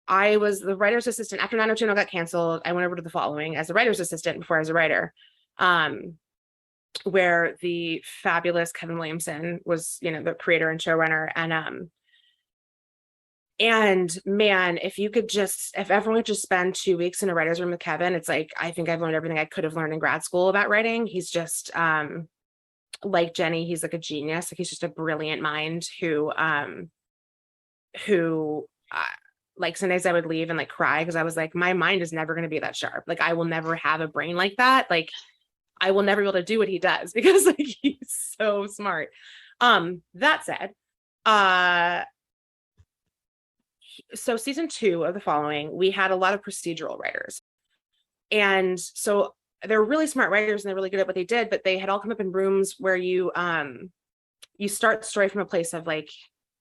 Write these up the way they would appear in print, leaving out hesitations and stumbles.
I was the writer's assistant after 90210 got canceled. I went over to The Following as a writer's assistant before I was a writer, where the fabulous Kevin Williamson was, the creator and showrunner. And man, if everyone could just spend 2 weeks in a writer's room with Kevin, it's like, I think I've learned everything I could have learned in grad school about writing. He's just, like Jenny, he's like a genius. Like he's just a brilliant mind who like some days I would leave and like cry because I was like, my mind is never going to be that sharp. Like I will never have a brain like that. Like I will never be able to do what he does because like he's so smart. That said, so season 2 of The Following, we had a lot of procedural writers. And so they're really smart writers and they're really good at what they did, but they had all come up in rooms where you start the story from a place of like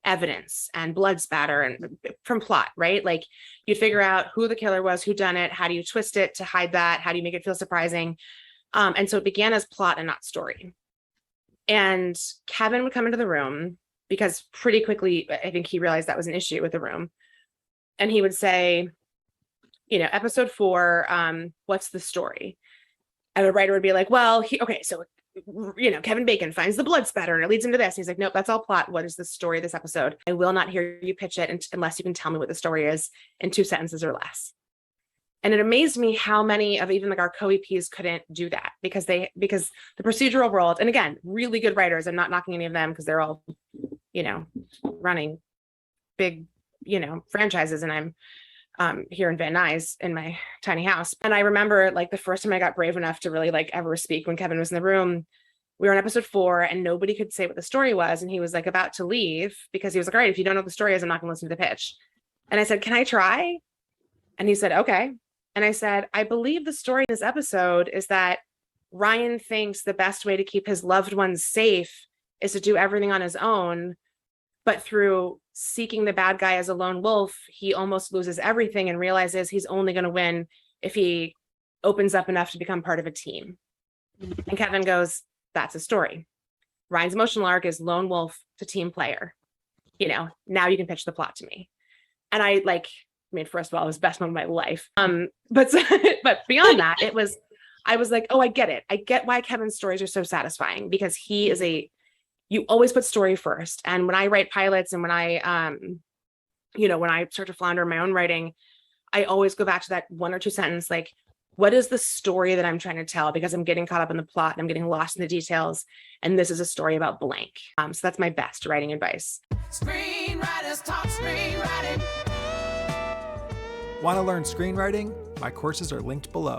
evidence and blood spatter and from plot, right? Like you figure out who the killer was, who done it, how do you twist it to hide that, how do you make it feel surprising? And so it began as plot and not story. And Kevin would come into the room because pretty quickly, I think he realized that was an issue with the room. And he would say, episode 4, what's the story? And the writer would be like, well, so Kevin Bacon finds the blood spatter and it leads him to this. And he's like, nope, that's all plot. What is the story of this episode? I will not hear you pitch it unless you can tell me what the story is in 2 sentences or less. And it amazed me how many of even like our co-EPs couldn't do that because the procedural world, and again, really good writers, I'm not knocking any of them because they're all, running big, franchises. And I'm here in Van Nuys in my tiny house. And I remember like the first time I got brave enough to really like ever speak when Kevin was in the room, we were on episode 4 and nobody could say what the story was. And he was like about to leave because he was like, all right, if you don't know what the story is, I'm not gonna listen to the pitch. And I said, can I try? And he said, okay. And I said, I believe the story in this episode is that Ryan thinks the best way to keep his loved ones safe is to do everything on his own. But through seeking the bad guy as a lone wolf, he almost loses everything and realizes he's only going to win if he opens up enough to become part of a team. And Kevin goes, that's a story. Ryan's emotional arc is lone wolf to team player. Now you can pitch the plot to me. And I first of all, it was the best moment of my life. But beyond that, I was like, oh, I get it. I get why Kevin's stories are so satisfying because he is you always put story first. And when I write pilots and when I, when I start to flounder in my own writing, I always go back to that 1 or 2 sentence, like, what is the story that I'm trying to tell? Because I'm getting caught up in the plot and I'm getting lost in the details. And this is a story about blank. So that's my best writing advice. Screenwriters Talk Screenwriting. Want to learn screenwriting? My courses are linked below.